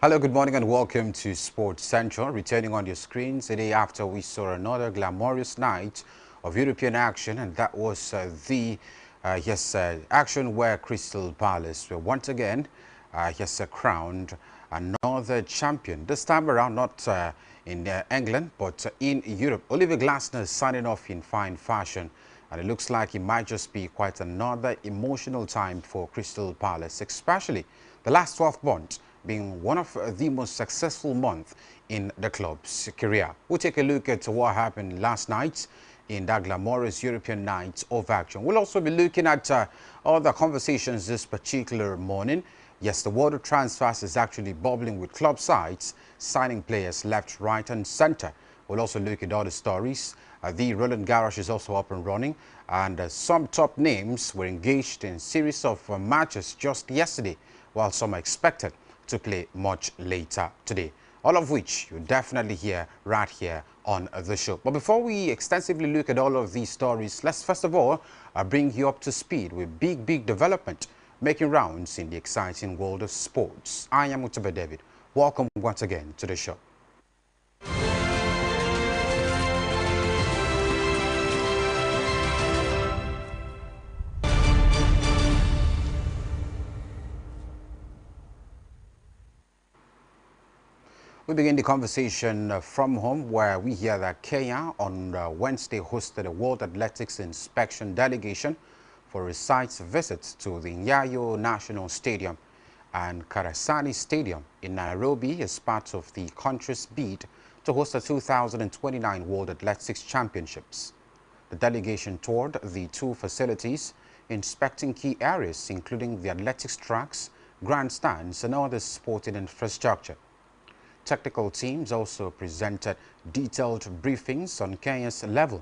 Hello, good morning and welcome to Sports Central. Returning on your screens the day after we saw another glamorous night of European action, and that was action where Crystal Palace were once again crowned another champion. This time around not in England but in Europe. Oliver Glasner signing off in fine fashion, and it looks like it might just be quite another emotional time for Crystal Palace, especially the last 12 months being one of the most successful months in the club's career. We'll take a look at what happened last night in that glamorous European night of action. We'll also be looking at other conversations this particular morning. Yes, the world of transfers is actually bubbling with club sides signing players left, right and center. We'll also look at other stories. The Roland Garros is also up and running, and some top names were engaged in a series of matches just yesterday, while some are expected to play much later today. All of which you definitely hear right here on the show. But before we extensively look at all of these stories, let's first of all bring you up to speed with big development making rounds in the exciting world of sports. I am Mutaba David. Welcome once again to the show. We begin the conversation from home, where we hear that Kenya on Wednesday hosted a World Athletics Inspection delegation for a site visit to the Nyayo National Stadium and Karasani Stadium in Nairobi as part of the country's bid to host the 2029 World Athletics Championships. The delegation toured the two facilities, inspecting key areas including the athletics tracks, grandstands and other sporting infrastructure. Technical teams also presented detailed briefings on Kenya's level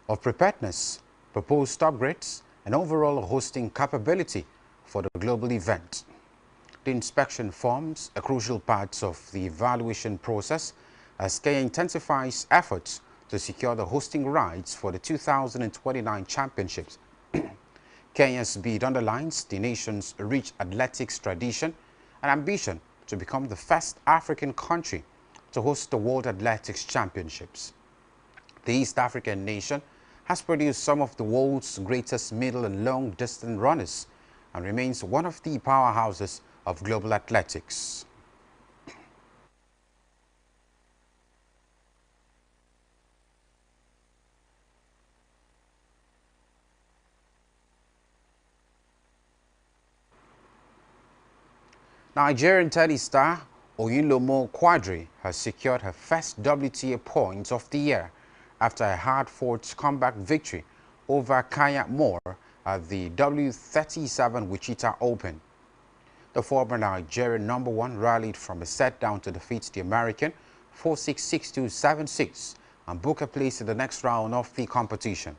of preparedness, proposed upgrades, and overall hosting capability for the global event. The inspection forms a crucial part of the evaluation process as Kenya intensifies efforts to secure the hosting rights for the 2029 championships. Kenya's bid underlines the nation's rich athletics tradition and ambition to become the first African country to host the World Athletics Championships. The East African nation has produced some of the world's greatest middle and long-distance runners and remains one of the powerhouses of global athletics. Nigerian tennis star Oyinlomo Quadri has secured her first WTA points of the year after a hard-fought comeback victory over Kaya Moore at the W37 Wichita Open. The former Nigerian #1 rallied from a set down to defeat the American 4-6, 6-2, 7-6 and book a place in the next round of the competition.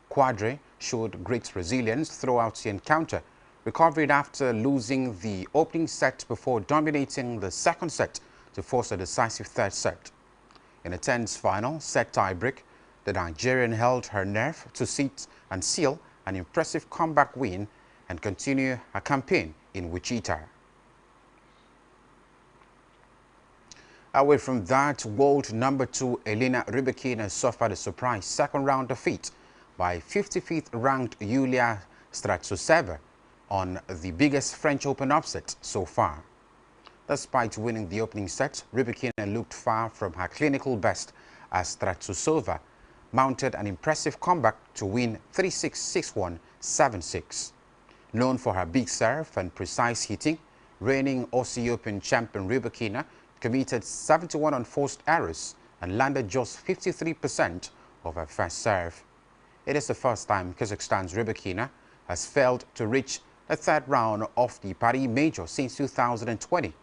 Quadri showed great resilience throughout the encounter, recovering after losing the opening set before dominating the second set to force a decisive third set. In a tense final set tiebreak, the Nigerian held her nerve to sit and seal an impressive comeback win and continue her campaign in Wichita. Away from that, world #2 Elena Rybakina suffered a surprise second-round defeat by 55th ranked Yulia Stratuseva on the biggest French Open upset so far. Despite winning the opening set, Rybakina looked far from her clinical best as Stratusova mounted an impressive comeback to win 3-6, 6-1, 7-6. Known for her big serve and precise hitting, reigning Aussie Open champion Rybakina committed 71 unforced errors and landed just 53% of her first serve. It is the first time Kazakhstan's Rybakina has failed to reach the third round of the Paris Major since 2020,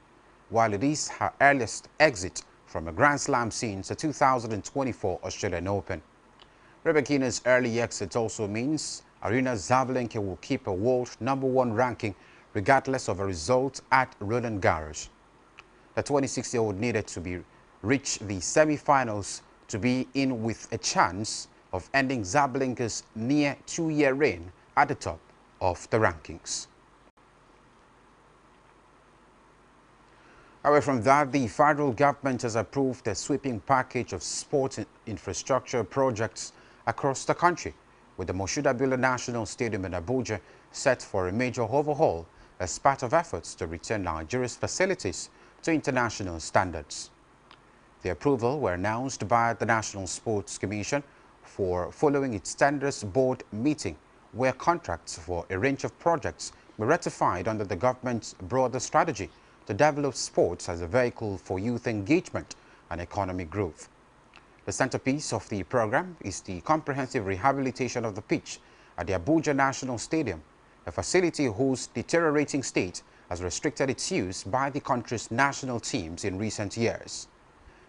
while it is her earliest exit from a Grand Slam since the 2024 Australian Open. Rybakina's early exit also means Aryna Sabalenka will keep a world #1 ranking regardless of a result at Roland Garros. The 26-year-old needed to reach the semi-finals to be in with a chance of ending Sabalenka's near two-year reign at the top of the rankings. Away from that, the federal government has approved a sweeping package of sports infrastructure projects across the country, with the Moshood Abiola National Stadium in Abuja set for a major overhaul as part of efforts to return Nigeria's facilities to international standards. The approval were announced by the National Sports Commission following its tenders board meeting, where contracts for a range of projects were ratified under the government's broader strategy to develop sports as a vehicle for youth engagement and economic growth. The centerpiece of the program is the comprehensive rehabilitation of the pitch at the Abuja National Stadium, a facility whose deteriorating state has restricted its use by the country's national teams in recent years.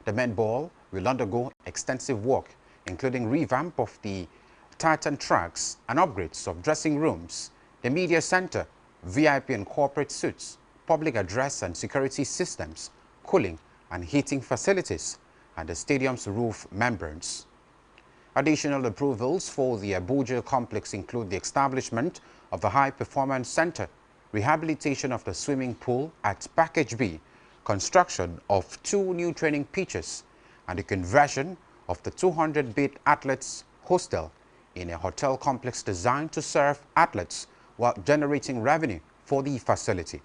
The men ball will undergo extensive work, including revamp of the tartan tracks and upgrades of dressing rooms, the media center, VIP and corporate suites, public address and security systems, cooling and heating facilities, and the stadium's roof membranes. Additional approvals for the Abuja complex include the establishment of the High Performance Center, rehabilitation of the swimming pool at Package B, construction of 2 new training pitches, and the conversion of the 200-bed athletes hostel in a hotel complex designed to serve athletes while generating revenue for the facility.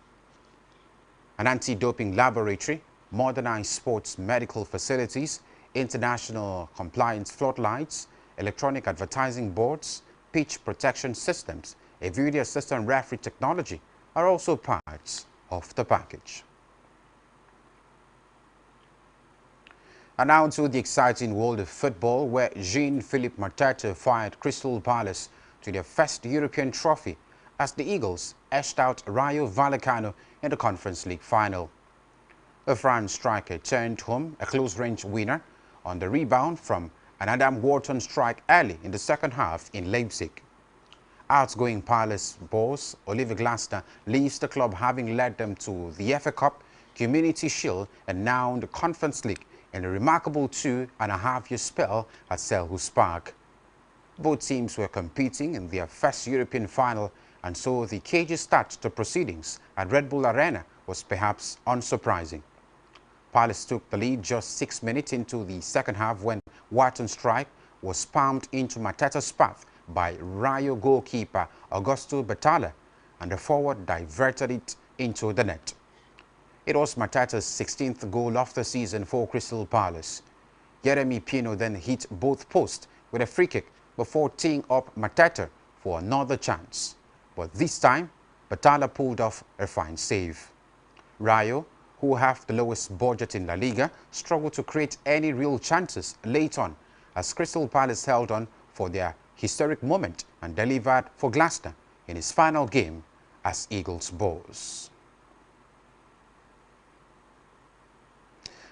An anti-doping laboratory, modernized sports medical facilities, international compliance floodlights, electronic advertising boards, pitch protection systems, a video assistant referee technology are also parts of the package. And now to the exciting world of football, where Jean-Philippe Mateta fired Crystal Palace to their first European trophy as the Eagles edged out Rayo Vallecano in the Conference League final. The France striker turned home a close-range winner on the rebound from an Adam Wharton strike early in the second half in Leipzig. Outgoing Palace boss Oliver Glasner leaves the club, having led them to the FA Cup, Community Shield and now the Conference League in a remarkable 2.5-year spell at Selhurst Park. Both teams were competing in their first European final, and so the cagey start to proceedings at Red Bull Arena was perhaps unsurprising. Palace took the lead just 6 minutes into the second half when Wharton's strike was palmed into Mateta's path by Rayo goalkeeper Augusto Batalla, and the forward diverted it into the net. It was Mateta's 16th goal of the season for Crystal Palace. Yeremy Pino then hit both posts with a free kick before teeing up Mateta for another chance. But this time, Batalla pulled off a fine save. Rayo, who have the lowest budget in La Liga, struggled to create any real chances late on as Crystal Palace held on for their historic moment and delivered for Glasner in his final game as Eagles boss.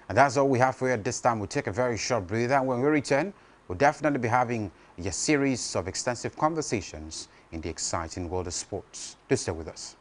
And that's all we have for you at this time. We'll take a very short breather, and when we return, we'll definitely be having a series of extensive conversations in the exciting world of sports. Do stay with us.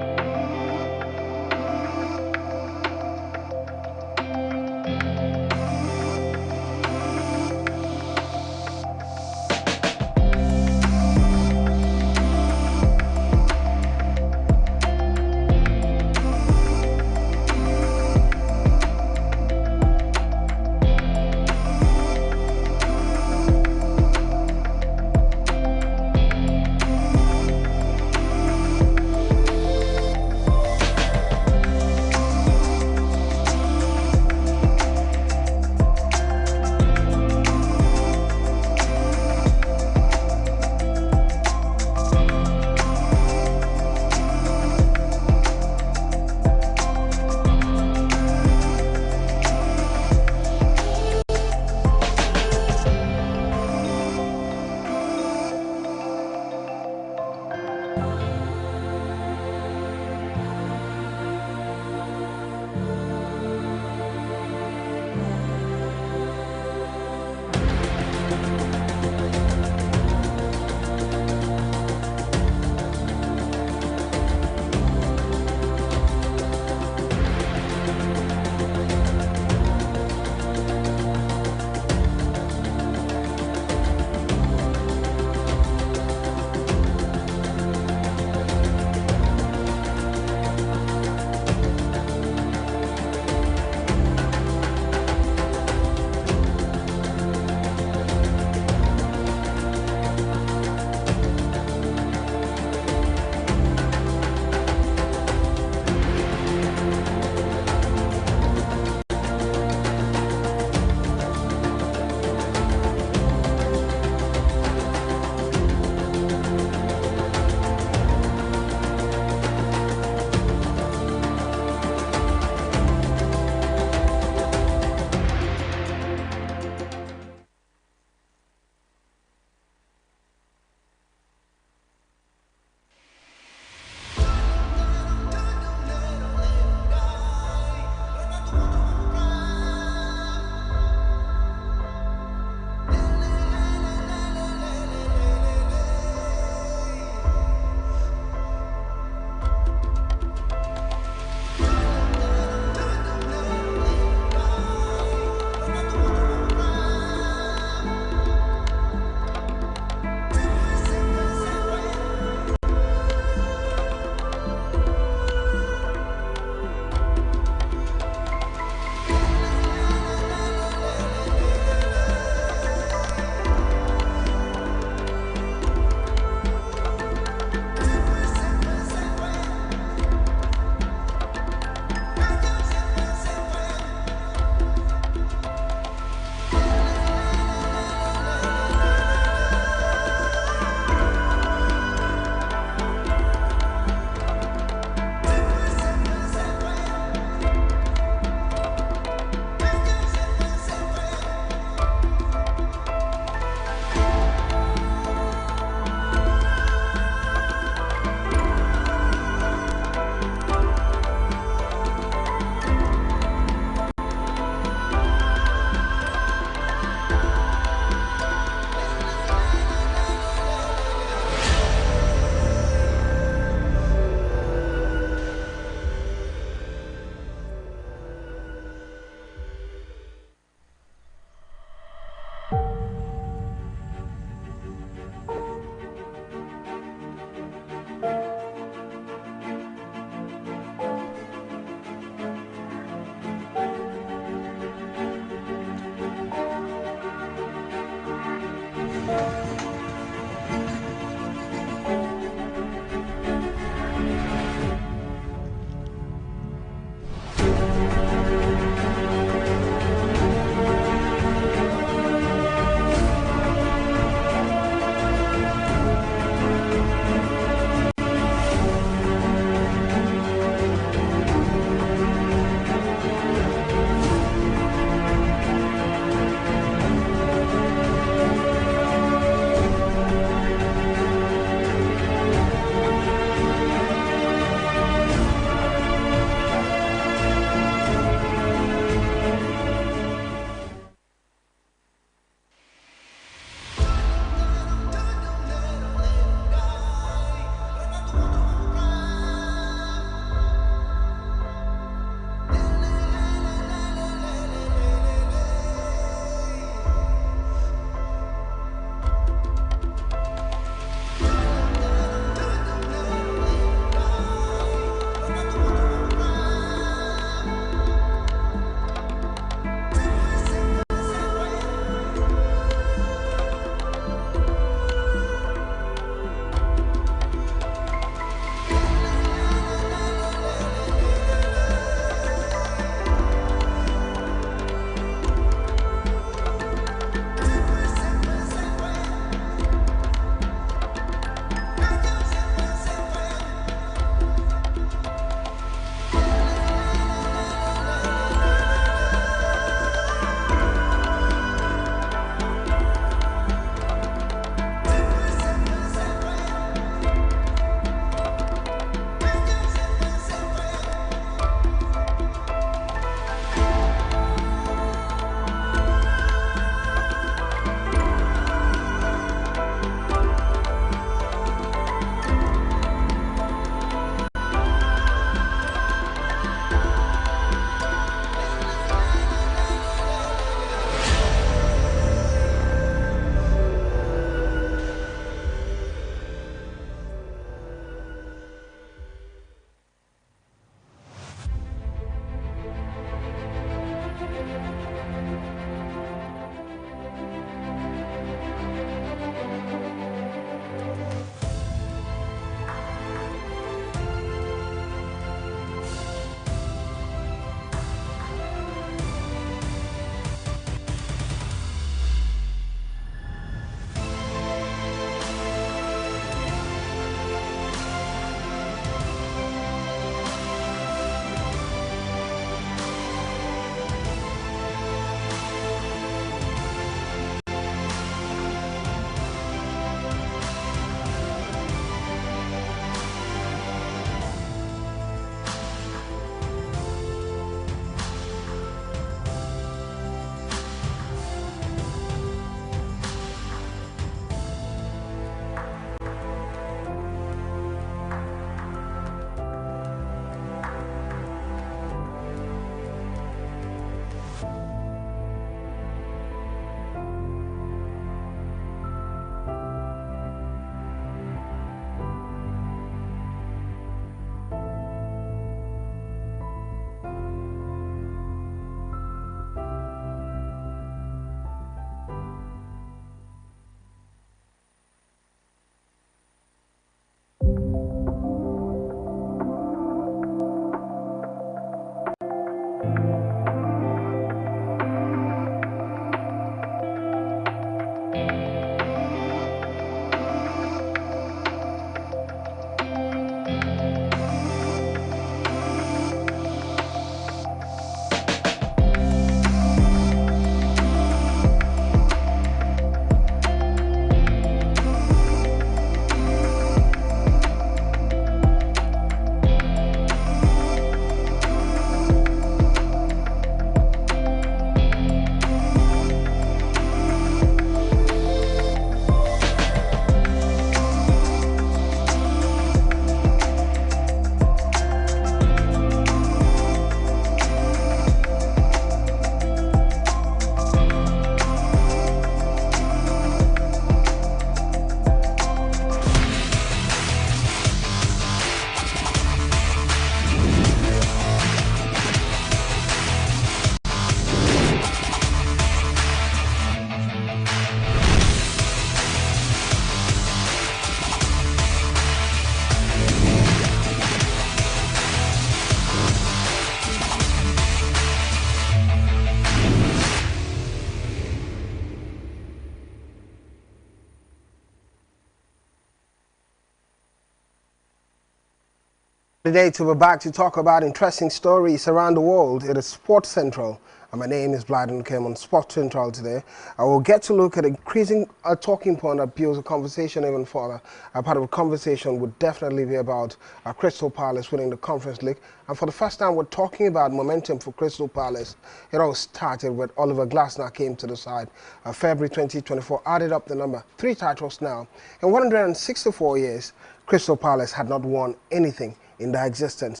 Today to be back to talk about interesting stories around the world. It is Sports Central, and my name is Blyden Kim on Sports Central today. I will get to look at increasing a talking point that builds a conversation even further. A part of the conversation would definitely be about Crystal Palace winning the Conference League. And for the first time, we're talking about momentum for Crystal Palace. It all started when Oliver Glasner came to the side. February 2024 added up the number, 3 titles now. In 164 years, Crystal Palace had not won anything in their existence.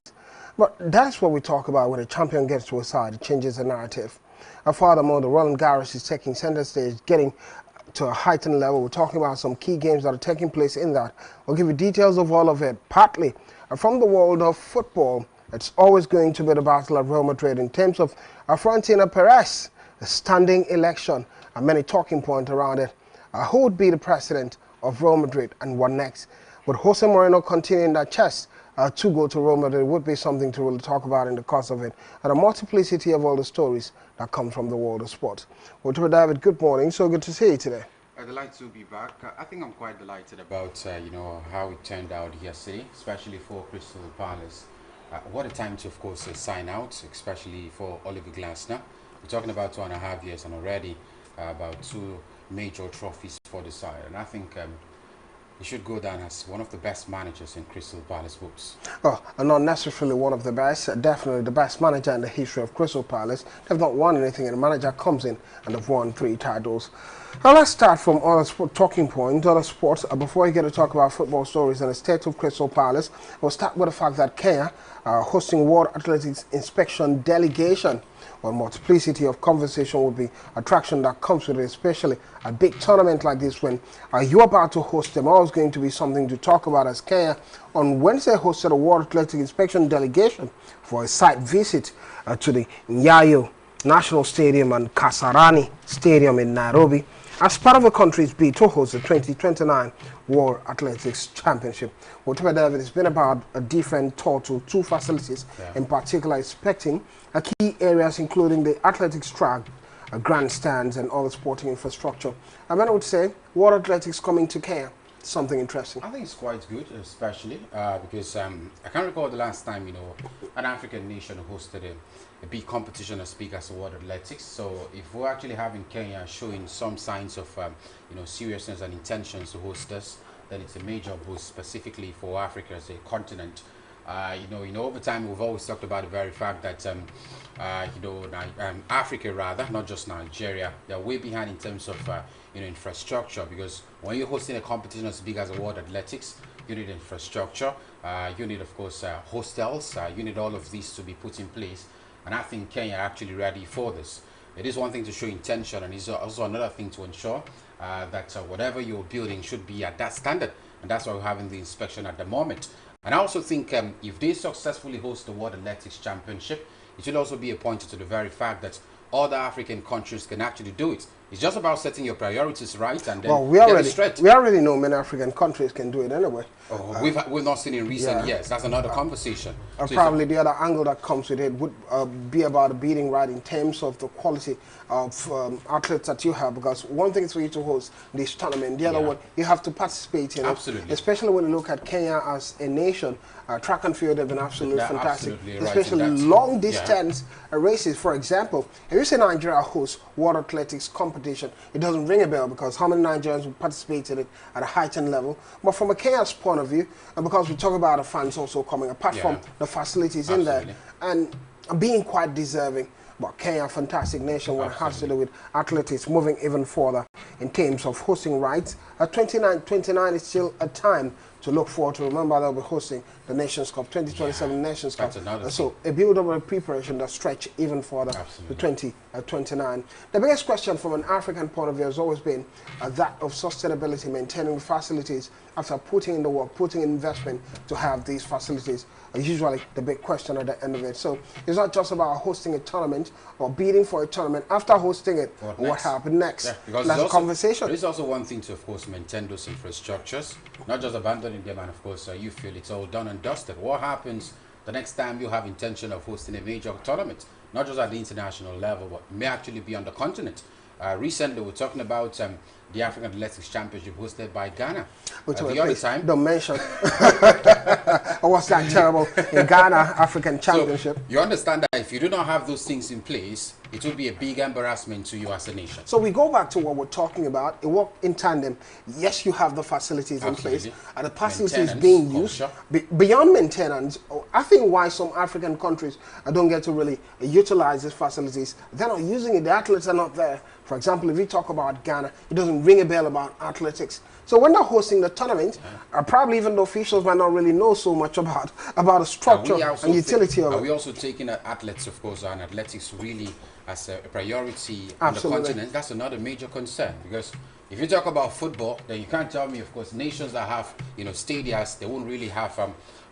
But that's what we talk about when a champion gets to a side, it changes the narrative. Furthermore, the Roland Garros is taking center stage, getting to a heightened level. We're talking about some key games that are taking place in that. We'll give you details of all of it, partly from the world of football. It's always going to be the battle at Real Madrid in terms of Florentino Perez, the standing election, and many talking points around it. Who would be the president of Real Madrid and what next? Would Jose Mourinho continue in that chess to go to Real Madrid? Would be something to really talk about in the course of it, and a multiplicity of all the stories that come from the world of sports. Well, to David, good morning. So good to see you today. Delighted to be back. I think I'm quite delighted about how it turned out yesterday, especially for Crystal Palace. What a time to, of course, sign out, especially for Oliver Glasner. We're talking about 2.5 years and already about 2 major trophies for the side, and I think he should go down as one of the best managers in Crystal Palace books. Oh, and not necessarily one of the best, definitely the best manager in the history of Crystal Palace. They've not won anything, and the manager comes in and they've won 3 titles. Now let's start from other talking points, other sports. Before we get to talk about football stories and the state of Crystal Palace, we'll start with the fact that Kenya hosting World Athletics Inspection Delegation. Well, multiplicity of conversation would be attraction that comes with it, especially a big tournament like this when you're about to host them. Always going to be something to talk about, as Kenya on Wednesday hosted a World Athletic Inspection Delegation for a site visit to the Nyayo National Stadium and Kasarani Stadium in Nairobi as part of the country's bid to host the 2029 World Athletics Championship. Whatever, David, it's been about a different total 2 facilities, in particular inspecting key areas including the athletics track, grandstands, and all the sporting infrastructure. I mean, I would say World Athletics coming to Kenya, something interesting. I think it's quite good, especially because I can't recall the last time an African nation hosted a big competition as big as World Athletics. So if we're actually having Kenya showing some signs of seriousness and intentions to host us, then it's a major boost specifically for Africa as a continent. Over time we've always talked about the very fact that Africa, rather, not just Nigeria, they're way behind in terms of infrastructure, because when you're hosting a competition as big as a World Athletics, you need infrastructure, you need, of course, hostels, you need all of these to be put in place, and I think Kenya are actually ready for this. It is one thing to show intention, and it's also another thing to ensure that whatever you're building should be at that standard, and that's why we're having the inspection at the moment. And I also think if they successfully host the World Athletics Championship, it should also be a pointer to the very fact that other African countries can actually do it. It's just about setting your priorities right, and then we already know many African countries can do it anyway. We've not seen in recent years. That's another conversation. So probably the other angle that comes with it would be about the beating right in terms of the quality of athletes that you have, because one thing is for you to host this tournament, the other one, you have to participate in it. Especially when you look at Kenya as a nation. Track and field have been absolutely fantastic, absolutely especially long distance races. For example, if you say Nigeria hosts World Athletics competition, it doesn't ring a bell, because how many Nigerians will participate in it at a heightened level? But from a Kenya's point of view, and because we talk about the fans also coming, apart from the facilities in there, and being quite deserving. But Kenya, a fantastic nation when it has to do with athletics, moving even further in terms of hosting rights. 29 is still a time to look forward to. Remember, they'll be hosting the Nations Cup, 2027 Nations Cup. So a build-up and preparation that stretch even further to 2029. The biggest question from an African point of view has always been that of sustainability, maintaining the facilities after putting in the work, putting in investment to have these facilities. Usually the big question at the end of it. So it's not just about hosting a tournament or bidding for a tournament. After hosting it, what happened next? Because that's a conversation. There's also one thing to, of course, maintain those infrastructures, not just abandoning them, and of course you feel it's all done and dusted. What happens the next time you have intention of hosting a major tournament, not just at the international level, but may actually be on the continent? Recently we're talking about the African Athletics Championship hosted by Ghana. The other time, don't mention. Or what's that terrible in Ghana African Championship? So you understand that if you do not have those things in place, it will be a big embarrassment to you as a nation. So we go back to what we're talking about. It worked in tandem. Yes, you have the facilities in place, and the facilities being used. Beyond maintenance, I think why some African countries don't get to really utilize these facilities, they're not using it. The athletes are not there. For example, if we talk about Ghana, it doesn't ring a bell about athletics. So when they're hosting the tournament, probably even the officials might not really know so much about the structure and utility of it. Are we also taking athletes, of course, and athletics really as a priority on the continent? That's another major concern, because if you talk about football, then you can't tell me, of course, nations that have stadiums, they won't really have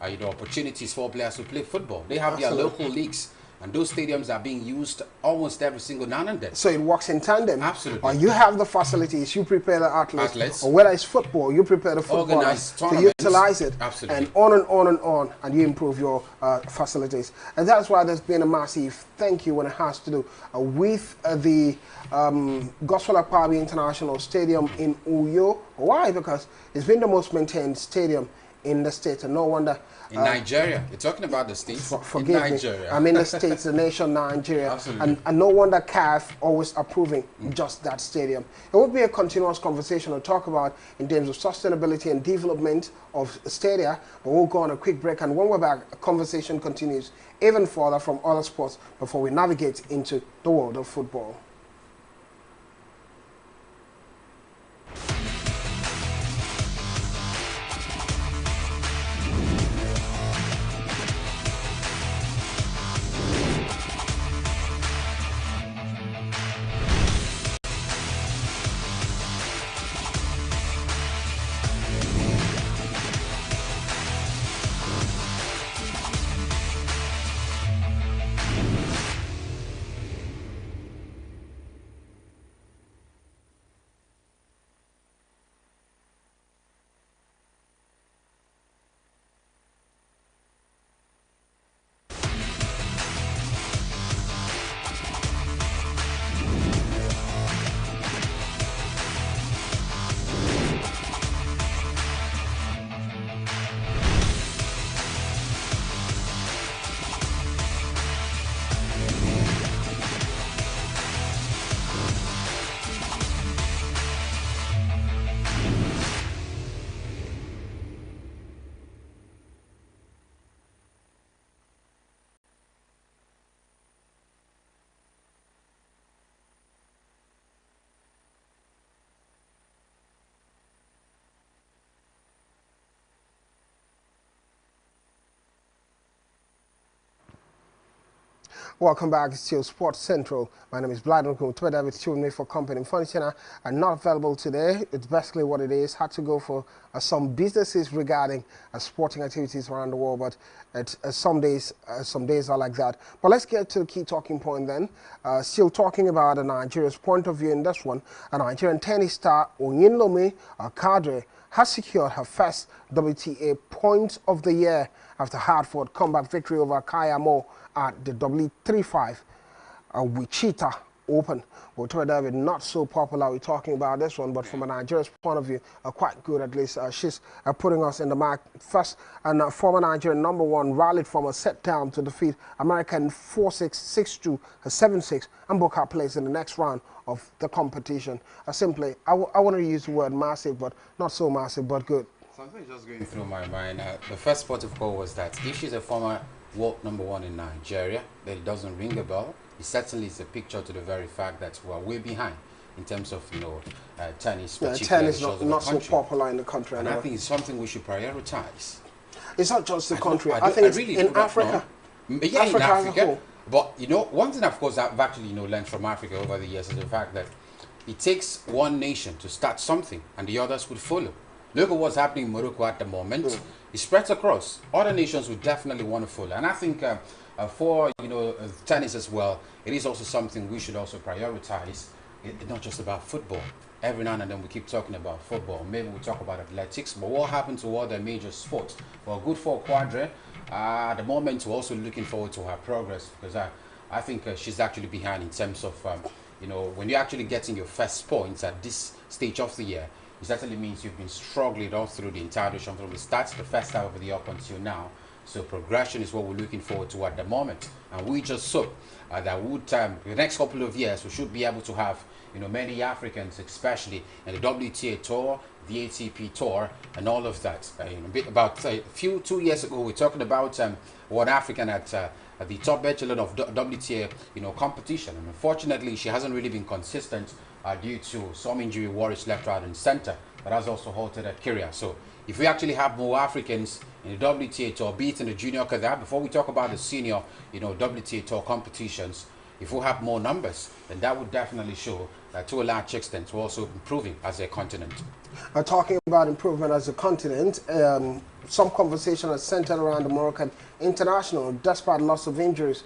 opportunities for players to play football. They have their local leagues. And those stadiums are being used almost every single now and then. So it works in tandem. Absolutely. Or you have the facilities, you prepare the athletes. Or whether it's football, you prepare the footballers to utilize it. Absolutely. And on and on and on, and you improve your facilities. And that's why there's been a massive thank you when it has to do with the Gospel Akpabi International Stadium in Uyo. Why? Because it's been the most maintained stadium in the state, and no wonder. In Nigeria, you're talking about the states. Forgive in Nigeria. me. I'm in the states, the nation Nigeria. Absolutely. And no wonder CAF always approving just that stadium. It would be a continuous conversation to talk about in terms of sustainability and development of stadia, but we'll go on a quick break, and when we're back, a conversation continues even further from other sports before we navigate into the world of football. Welcome back to Sports Central. My name is Blyden Twitter with me for company. Functioner are not available today. It's basically what it is. Had to go for some businesses regarding sporting activities around the world, but some days are like that. But let's get to the key talking point then. Still talking about Nigeria's point of view in this one. A Nigerian tennis star Onyinlomi Kadri has secured her first WTA Point of the Year after hard-fought comeback victory over Kaya Mo at the W35 Wichita Open. We'll talk about it, not so popular. We're talking about this one, but from a Nigeria's point of view, quite good at least. She's putting us in the mark first, and former Nigerian #1 rallied from a set down to defeat American 4-6, 6-2, 7-6, and book her place in the next round of the competition. Simply, I want to use the word massive, but not so massive, but good. Something just going through my mind. The first port of call was that if she's a former world #1 in Nigeria, that it doesn't ring a bell. It certainly is a picture to the very fact that we're way behind in terms of tennis. Tennis not so popular in the country. And I think it's something we should prioritize. It's not just the country. I think it's really in Africa. Yeah, in Africa. But one thing, of course, I've actually learned from Africa over the years is the fact that it takes one nation to start something, and the others would follow. Look at what's happening in Morocco at the moment. It spreads across. Other nations would definitely want to follow. And I think for tennis as well, it is also something we should also prioritize. It's not just about football. Every now and then we keep talking about football. Maybe we talk about athletics, but what happened to other major sports? Well, good for Quadre. At the moment, we're also looking forward to her progress, because I think she's actually behind in terms of you know, when you're actually getting your first points at this stage of the year, it certainly means you've been struggling all through the entire duration from the start, the first half of the year up until now. So progression is what we're looking forward to at the moment, and we just hope that would the next couple of years we should be able to have, you know, many Africans, especially in the WTA tour, the ATP tour, and all of that. You know, about a few 2 years ago, we were talking about one African at the top echelon of WTA, you know, competition, and unfortunately, she hasn't really been consistent due to some injury worries left, right, and center. But has also halted her career. So if we actually have more Africans in the WTA tour, be it in the junior career, before we talk about the senior, you know, WTA tour competitions, if we have more numbers, then that would definitely show that to a large extent we're also improving as a continent. Talking about improvement as a continent, some conversation has centered around the Moroccan international, despite lots of injuries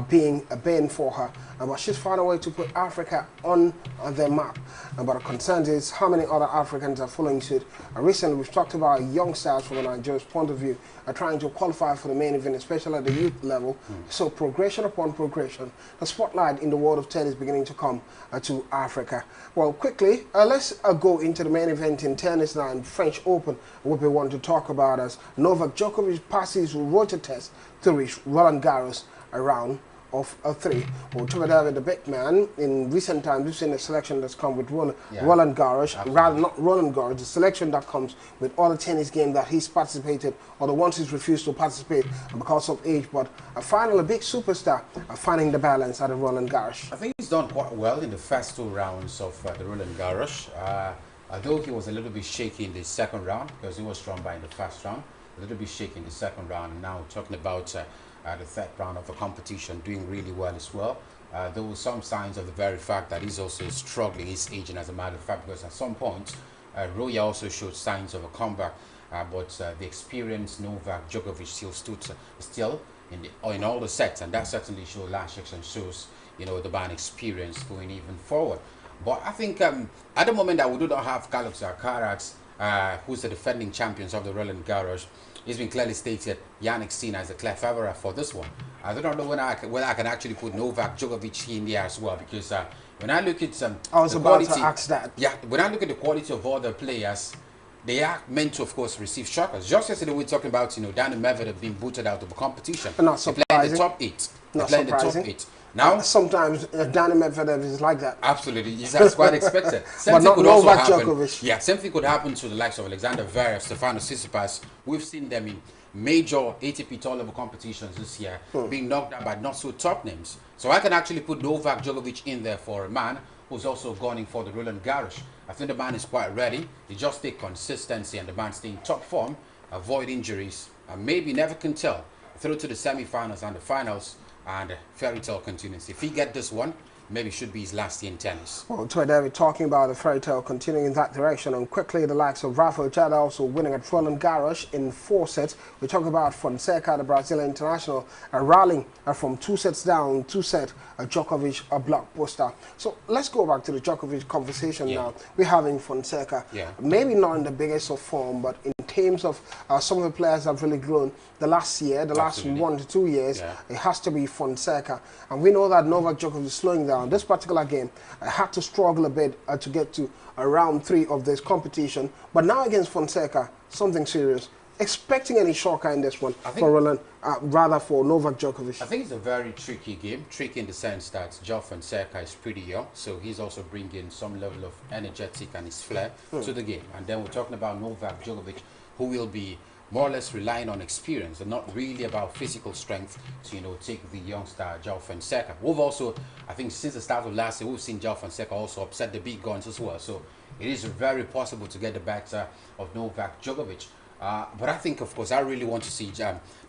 being a bane for her. But she's found a way to put Africa on the map. But the concern is how many other Africans are following suit. Recently, we've talked about young stars from a Nigeria's point of view are trying to qualify for the main event, especially at the youth level. So progression upon progression, the spotlight in the world of tennis beginning to come to Africa. Well, quickly, let's go into the main event in tennis now in French Open. What we want to talk about as Novak Djokovic passes his rotor test to reach Roland Garros around of 3. Well, to with the big man, in recent times, we've seen a selection that's come with Roland Garros, rather not Roland Garros, the selection that comes with all the tennis games that he's participated or the ones he's refused to participate because of age. But finally, a big superstar finding the balance at the Roland Garros. I think he's done quite well in the first 2 rounds of the Roland Garros. Although he was a little bit shaky in the second round because he was strong by in the first round, a little bit shaky in the second round. And now talking about the third round of the competition, doing really well as well. There were some signs of the very fact that he's also struggling, he's aging as a matter of fact, because at some point, Roya also showed signs of a comeback, but the experienced Novak Djokovic still stood still in all the sets, and that certainly shows last year and shows, you know, the man experience going even forward. But I think at the moment that we do not have Carlos Alcaraz, who's the defending champions of the Roland Garros, it's been clearly stated Yannick Sinner is a clear favorite for this one. I don't know whether I can actually put Novak Djokovic in there as well, because when I look at I was the about quality, to ask that. Yeah, when I look at the quality of all the players, they are meant to, of course, receive shockers. Just yesterday we were talking about, you know, Daniel Medvedev being booted out of the competition. Not surprising. They play in the top 8. They play in the top 8. Now, sometimes Daniel Medvedev is like that. Absolutely, that's quite expected. But not Novak Djokovic. Yeah, same thing could happen to the likes of Alexander Zverev, Stefanos Tsitsipas. We've seen them in major ATP tour level competitions this year being knocked out by not so top names. So I can actually put Novak Djokovic in there for a man who's also gunning for the Roland Garros. I think the man is quite ready. He just take consistency and the man stay in top form, avoid injuries, and maybe never can tell through to the semi-finals and the finals. And fairy tale continues. If he get this one, maybe should be his last year in tennis. Well, Troy David talking about the fairy tale continuing in that direction, and quickly the likes of Rafael Nadal also winning at Roland Garros in 4 sets. We talk about Fonseca, the Brazilian international, rallying from 2 sets down, 2 set, Djokovic a blockbuster. So let's go back to the Djokovic conversation now. We're having Fonseca, maybe not in the biggest of form, but in terms of some of the players have really grown the last year, the last 1 to 2 years, it has to be Fonseca. And we know that Novak Djokovic is slowing down. This particular game, I had to struggle a bit to get to round 3 of this competition. But now against Fonseca, something serious. Expecting any shocker in this one for Roland, rather for Novak Djokovic? I think it's a very tricky game. Tricky in the sense that João Fonseca is pretty young, so he's also bringing some level of energetic and his flair to the game. And then we're talking about Novak Djokovic, who will be more or less relying on experience and not really about physical strength to, you know, take the young star João Fonseca. We've also, I think since the start of last year, we've seen João Fonseca also upset the big guns as well. So it is very possible to get the better of Novak Djokovic. But I think, of course, I really want to see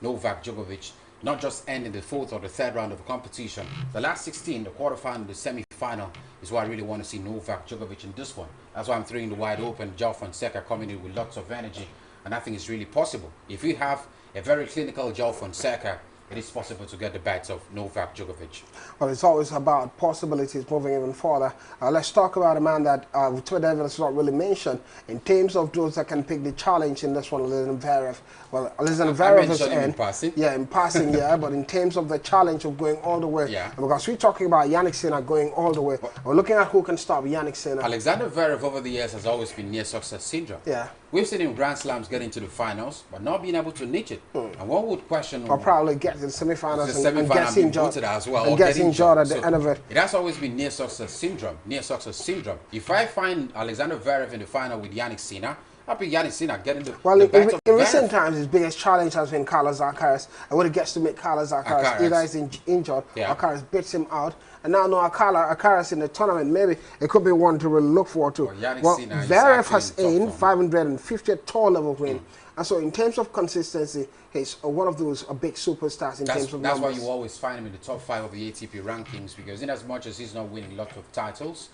Novak Djokovic not just end in the 4th or the 3rd round of the competition. The last 16, the quarterfinal, the semi-final is why I really want to see Novak Djokovic in this one. That's why I'm throwing the wide open. João Fonseca coming in with lots of energy. And I think it's really possible. If you have a very clinical João Fonseca it is possible to get the bets of Novak Djokovic. Well, it's always about possibilities moving even further. Let's talk about a man that Twitter evidence not really mentioned in terms of those that can pick the challenge in this one, Alexander Zverev. Well, Alexander Zverev is in passing. Yeah, in passing, yeah, but in terms of the challenge of going all the way, yeah, because we're talking about Yannick Sinner going all the way. We're looking at who can stop Yannick Sinner. Alexander Zverev over the years has always been near success syndrome. Yeah. We've seen him Grand Slams get into the finals, but not being able to niche it. And one would question... Or probably get to the semi-finals and gets injured as well. And gets injured at the end of it. It has always been near success syndrome. Near success syndrome. If I find Alexander Zverev in the final with Yannick Sinner, I'll be Yannick Sinner getting the in recent times, his biggest challenge has been Carlos Alcaraz. And when he gets to meet Carlos Alcaraz, either he's injured, Alcaraz beats him out. And now, no, Alcaraz in the tournament, maybe it could be one to really look forward to. Well, Zverev has aimed 550th tour level win. And so in terms of consistency, he's one of those big superstars in terms of numbers. That's why you always find him in the top 5 of the ATP rankings, because in as much as he's not winning lots of titles,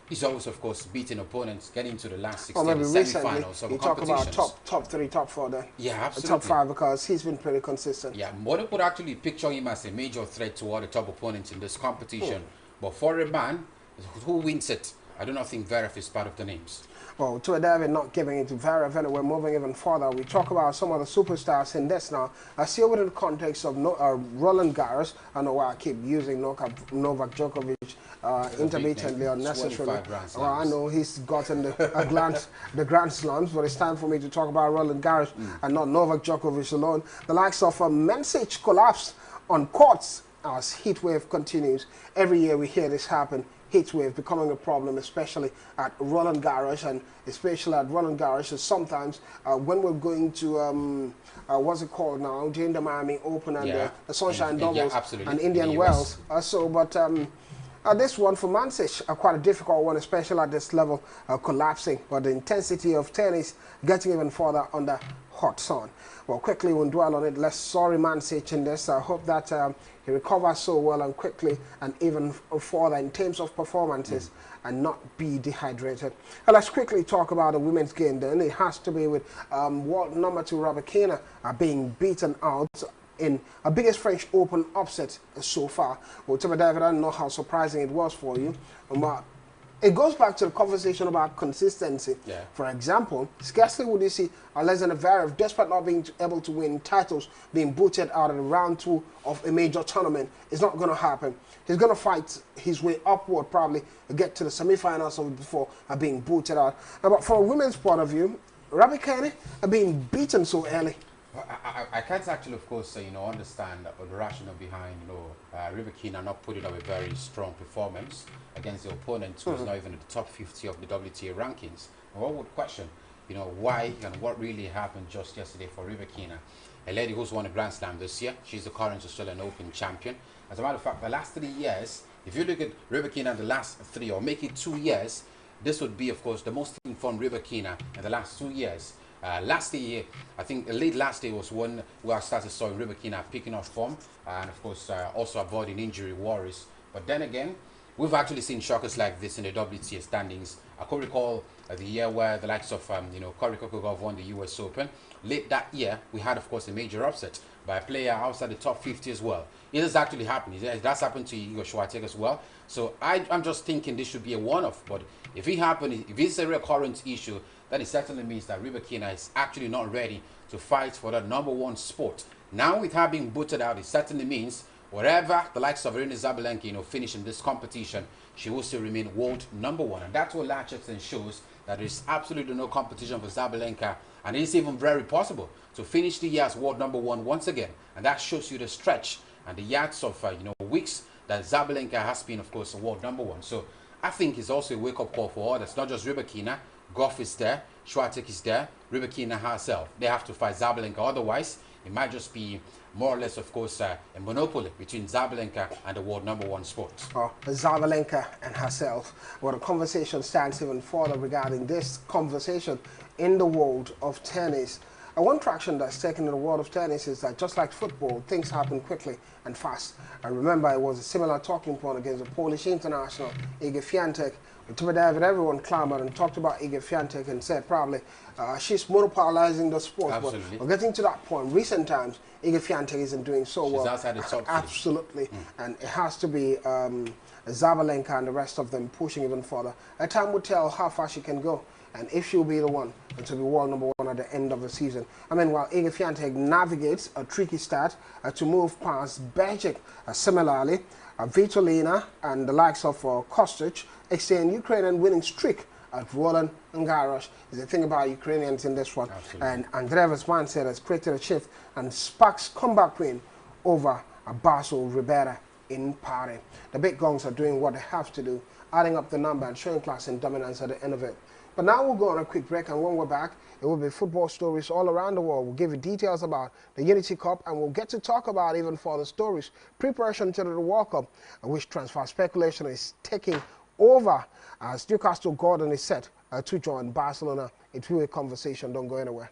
he's always, of course, beating opponents, getting to the last 16 semi-finals of you talk about top 3, top 4 then. Yeah, absolutely. Top 5, because he's been pretty consistent. Yeah, Modi would actually picture him as a major threat to all the top opponents in this competition. But for a man who wins it, I do not think Zverev is part of the names. Well, to a David not giving it to Zverev, and we're moving even further. We talk about some of the superstars in this now. I see within the context of Roland Garros. I know why I keep using Novak Djokovic intermittently or necessarily. Well, I know he's gotten the Grand Slams, but it's time for me to talk about Roland Garros and not Novak Djokovic alone. The likes of Mensich collapse on courts as heat wave continues. Every year we hear this happen. Heat wave becoming a problem, especially at Roland Garros, and especially at Roland Garros. Sometimes when we're going to what's it called now, during the Miami Open and the Sunshine Doubles and Indian Wells. This one for Mancic, quite a difficult one, especially at this level, collapsing. But the intensity of tennis getting even further under hot sun. Well, quickly we'll dwell on it. Let's sorry Mancic in this. I hope that he recovers so well and quickly and even further in terms of performances and not be dehydrated. Let's quickly talk about the women's game then. It has to be with world number 2 Rabakina being beaten out in a biggest French Open upset so far. Well, David, I don't know how surprising it was for you. It goes back to the conversation about consistency. Yeah. For example, scarcely would you see Alexander Zverev, despite not being able to win titles, being booted out in round 2 of a major tournament. It's not going to happen. He's going to fight his way upward, probably, to get to the semi-finals of it before being booted out. But from a women's point of view, Ravikant being beaten so early. I can't actually, of course, understand the rationale behind, Rybakina not putting up a very strong performance against the opponent who's not even in the top 50 of the WTA rankings. And one would question, why and what really happened just yesterday for Rybakina, a lady who's won a Grand Slam this year. She's the current Australian Open champion. As a matter of fact, the last 3 years, if you look at Rybakina the last 3 or make it 2 years, this would be, of course, the most informed Rybakina in the last 2 years. Last year, I think late last year was when we started seeing Rybakina picking up form and, of course, also avoiding injury worries. But then again, we've actually seen shockers like this in the WTA standings. I could recall the year where the likes of, Cory Kokogov won the US Open. Late that year, we had, of course, a major upset by a player outside the top 50 as well. It has actually happened. That's happened to Igor Swiatek as well. So I'm just thinking this should be a one-off. But if it happened, if it's a recurrent issue, then it certainly means that Rybakina is actually not ready to fight for that #1 spot. Now with her being booted out, it certainly means wherever the likes of Irina Zabalenka, finish in this competition, she will still remain world #1. And that's what latches and shows that there is absolutely no competition for Zabalenka, and it is even very possible to finish the year as world #1 once again. And that shows you the stretch and the yards of weeks that Zabalenka has been, of course, a world #1. So I think it's also a wake-up call for others, not just Rybakina. Goff is there, Swiatek is there, Rybakina herself. They have to fight Zabalenka. Otherwise, it might just be more or less, of course, a monopoly between Zabalenka and the world #1 sport. Zabalenka and herself. Well, the conversation stands even further regarding this conversation in the world of tennis. One traction that's taken in the world of tennis is that just like football, things happen quickly and fast. I remember it was a similar talking point against the Polish international, Iga Świątek, To David, everyone clamored and talked about Iggy Fiantek and said probably she's monopolizing the sport. Absolutely. But getting to that point, recent times, Iggy Fiantek isn't doing so well. She's outside the top three. Absolutely. And it has to be Zabalenka and the rest of them pushing even further. A time will tell how far she can go and if she'll be the one to be world number one at the end of the season. I mean, while Iggy Fiantek navigates a tricky start to move past Bejic, similarly, Vitolina and the likes of Kostic extend Ukrainian winning streak at Roland and Garros. Is the thing about Ukrainians in this one. Absolutely. And Andreev's mindset has created a shift and sparks comeback win over Basil Ribera in Paris. The big guns are doing what they have to do, adding up the number and showing class and dominance at the end of it. But now we'll go on a quick break, and when we're back, it will be football stories all around the world. We'll give you details about the Unity Cup, and we'll get to talk about even further stories, preparation to the World Cup, which transfer speculation is taking over as Newcastle Gordon is set to join Barcelona. It will be a conversation. Don't go anywhere.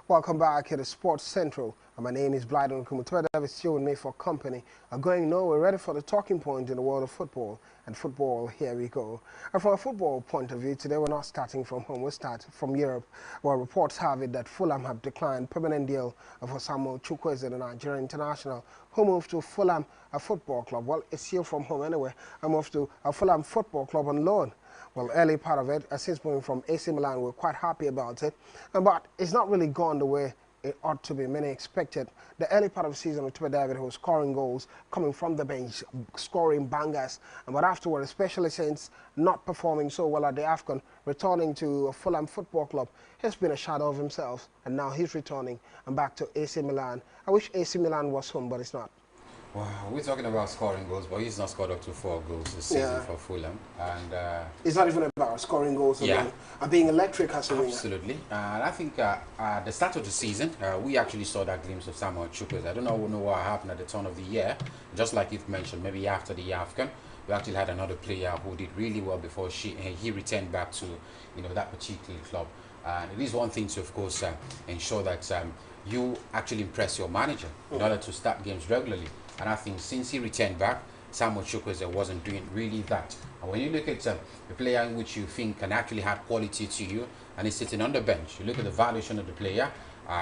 Welcome back here to Sports Central. My name is Blyden Kumutua. Davis here with me for company. Going nowhere, ready for the talking point in the world of football. And football, here we go. And from a football point of view, today we're not starting from home. We'll start from Europe, where reports have it that Fulham have declined permanent deal for Samuel Chukwueze, the Nigerian international, who moved to Fulham Football Club. Well, it's here from home anyway. I moved to Fulham Football Club on loan. Well, early part of it, since moving from AC Milan, we're quite happy about it. But it's not really gone the way it ought to be. Many expected. The early part of the season with David, who was scoring goals, coming from the bench, scoring bangers. But afterward, especially since not performing so well at the AFCON, returning to Fulham Football Club, he's been a shadow of himself. And now he's returning and back to AC Milan. I wish AC Milan was home, but it's not. Wow, we're talking about scoring goals, but he's not scored up to 4 goals this season for Fulham. And it's not even about scoring goals alone, and being electric as a winger. Absolutely. And I think at the start of the season, we actually saw that glimpse of Samuel Chukwueze. I don't know what happened at the turn of the year. Just like you've mentioned, maybe after the AFCON, we actually had another player who did really well before he returned back to that particular club. And it is one thing to, of course, ensure that you actually impress your manager in order to start games regularly. And I think since he returned back, Samuel Chukwueze wasn't doing really that. And when you look at a player in which you think can actually add quality to you, and he's sitting on the bench, you look at the valuation of the player,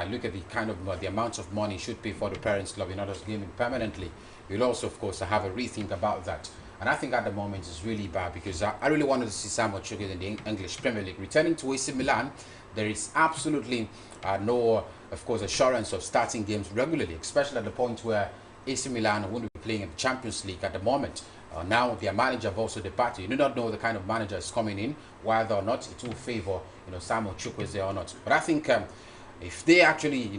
look at the kind of the amount of money he should pay for the parents' club in order to give him permanently. You'll also, of course, have a rethink about that. And I think at the moment it's really bad because I really wanted to see Samuel Chukwueze in the English Premier League. Returning to AC Milan, there is absolutely no, of course, assurance of starting games regularly, especially at the point where AC Milan won't be playing in the Champions League at the moment. Now their manager have also departed. You do not know the kind of manager is coming in, whether or not it will favor Samuel Chukwueze or not. But I think if they actually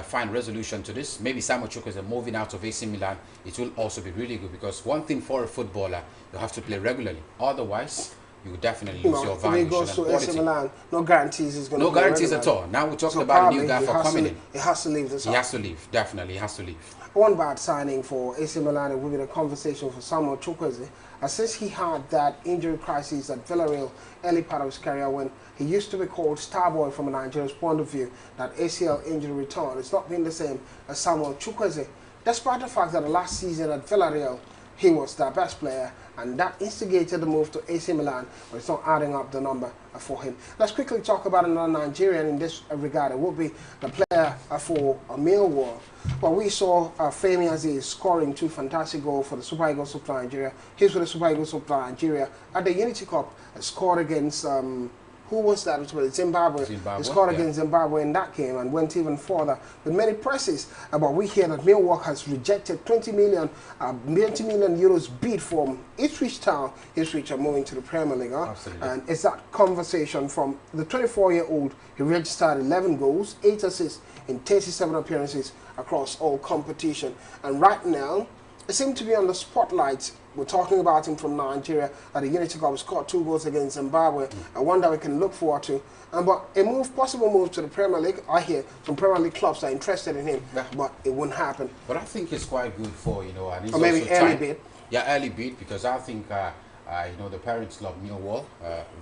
find resolution to this, maybe Samuel Chukwueze moving out of AC Milan, it will also be really good, because one thing for a footballer, you have to play regularly. Otherwise, you definitely lose your value. If he goes to AC Milan, no guarantees he's going to No guarantees at all. Now we're talking about a new guy for coming in. He has to leave this. He has to leave. Definitely, he has to leave. One bad signing for AC Milan, it will be the conversation for Samuel Chukwueze. Since he had that injury crisis at Villarreal early part of his career, when he used to be called Starboy from a Nigerian's point of view, that ACL injury return, it's not been the same as Samuel Chukwueze, despite the fact that the last season at Villarreal, he was their best player, and that instigated the move to AC Milan, but it's not adding up the number for him. Let's quickly talk about another Nigerian in this regard. It will be the player for Millwall. Well, we saw Femi Aziz scoring 2 fantastic goals for the Super Eagles of Nigeria. He's with the Super Eagles of Nigeria at the Unity Cup. Scored against who was that? It was Zimbabwe. He scored against Zimbabwe in that game and went even further with many presses. But we hear that Millwall has rejected 20 million euros bid from Ipswich Town. Ipswich are moving to the Premier League. Absolutely. And it's that conversation from the 24-year-old. He registered 11 goals, 8 assists in 37 appearances across all competition. And right now, it seems to be on the spotlight. We're talking about him from Nigeria at the Unity Cup. Scored 2 goals against Zimbabwe. One that we can look forward to. But a possible move to the Premier League. I hear some Premier League clubs are interested in him, but it won't happen. But I think it's quite good for, you know, and it's or maybe also early bid. Yeah, early bid, because I think, you know, the parents love Millwall,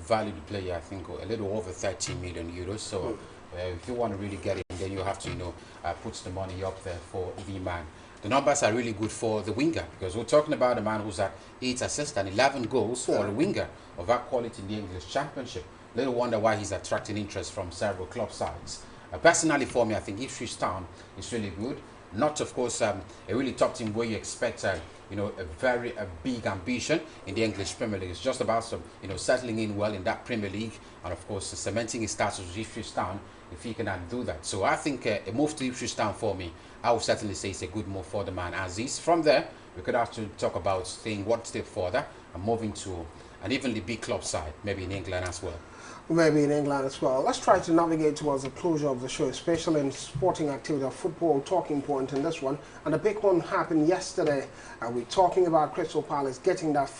value the player, I think, a little over 13 million euros. So if you want to really get it, then you have to, you know, put the money up there for the man. The numbers are really good for the winger, because we're talking about a man who's had 8 assists and 11 goals for a winger of that quality in the English Championship. Little wonder why he's attracting interest from several club sides. Personally, for me, I think Ipswich Town is really good. Not, of course, a really top team where you expect, you know, a big ambition in the English Premier League. It's just about some, you know, settling in well in that Premier League, and of course, cementing his status with Ipswich Town if he can do that. So I think a move to Ipswich Town for me, I would certainly say it's a good move for the man Aziz. From there, we could have to talk about staying one step further and moving to an evenly big club side, maybe in England as well. Maybe in England as well. Let's try to navigate towards the closure of the show, especially in sporting activity, a football talking point in this one. And the big one happened yesterday. We're talking about Crystal Palace getting that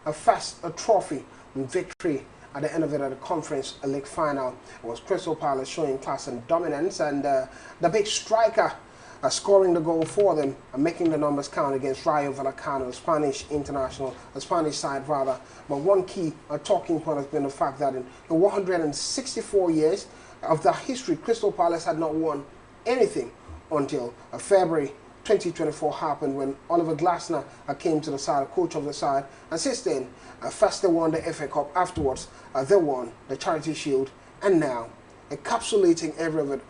a trophy and victory at the end of it at the Conference League final. It was Crystal Palace showing class and dominance, and the big striker scoring the goal for them and making the numbers count against Rayo Vallecano, a Spanish side rather. But one key talking point has been the fact that in 164 years of their history, Crystal Palace had not won anything until February 2024 happened, when Oliver Glasner came to the side, coach of the side, and since then, first they won the FA Cup, afterwards they won the Charity Shield, and now encapsulating every of it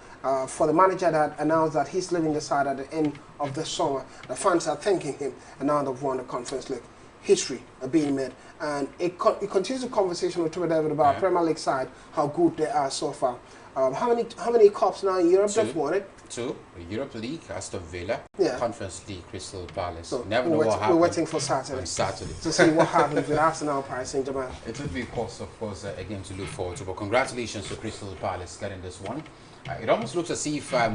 for the manager that announced that he's leaving the side at the end of the summer. The fans are thanking him, and now they've won the Conference League. History being made, and it continues the conversation with Toby David about Premier League side, how good they are so far. How many cups now in Europe? They've won it. 2, Europa League, Aston Villa, Conference League, Crystal Palace. So never know what happens. We're waiting for Saturday. On Saturday. To see what happens with Arsenal, Paris Saint-Germain. It will be, of course, a game to look forward to. But congratulations to Crystal Palace getting this one. It almost looks as if it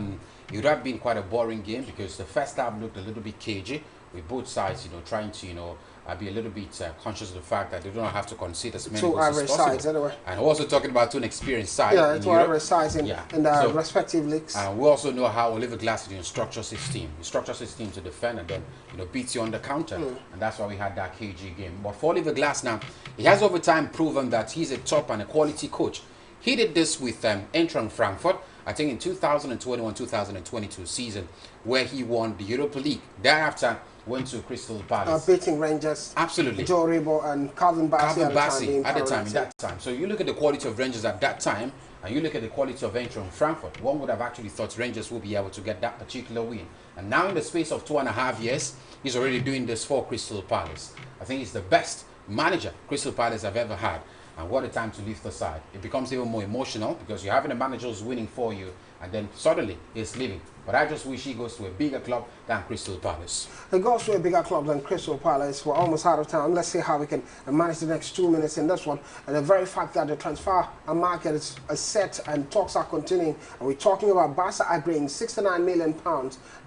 would have been quite a boring game, because the first half looked a little bit cagey, with both sides, you know, trying to, you know, be a little bit conscious of the fact that they don't have to concede as many goals as possible. Sides, anyway. And we're also talking about two inexperienced sides. Yeah, two average sides in the respective leagues. And we also know how Oliver Glasner structures his team. He structures his team to defend and then, you know, beats you on the counter. And that's why we had that KG game. But for Oliver Glasner, he has over time proven that he's a top and a quality coach. He did this with Eintracht Frankfurt, I think in 2021-2022 season, where he won the Europa League. Thereafter, went to Crystal Palace. Beating Rangers. Absolutely. Joe Rebo and Calvin Bassey at that time. So you look at the quality of Rangers at that time, and you look at the quality of Eintracht Frankfurt, one would have actually thought Rangers would be able to get that particular win. And now in the space of 2.5 years, he's already doing this for Crystal Palace. I think he's the best manager Crystal Palace have ever had. And what a time to leave the side. It becomes even more emotional because you're having a manager who's winning for you, and then suddenly he's leaving. But I just wish he goes to a bigger club than Crystal Palace. He goes to a bigger club than Crystal Palace. We're almost out of time. Let's see how we can manage the next 2 minutes in this one. And the very fact that the transfer market is set and talks are continuing, and we're talking about Barca agreeing £69 million.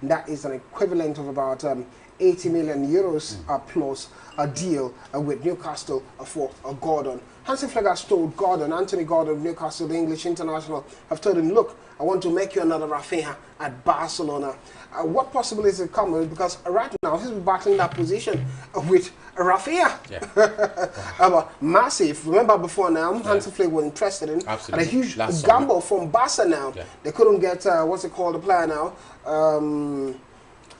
That is an equivalent of about 80 million euros plus a deal with Newcastle for Gordon. Hansi Flick has told Anthony Gordon of Newcastle, the English international, have told him, look, I want to make you another Rafinha at Barcelona. What possibilities it come with? Because right now he's battling that position with Rafinha. Massive. Remember before now, Hansi Flick was interested in and a huge gamble from Barca now. They couldn't get, what's it called, the player now?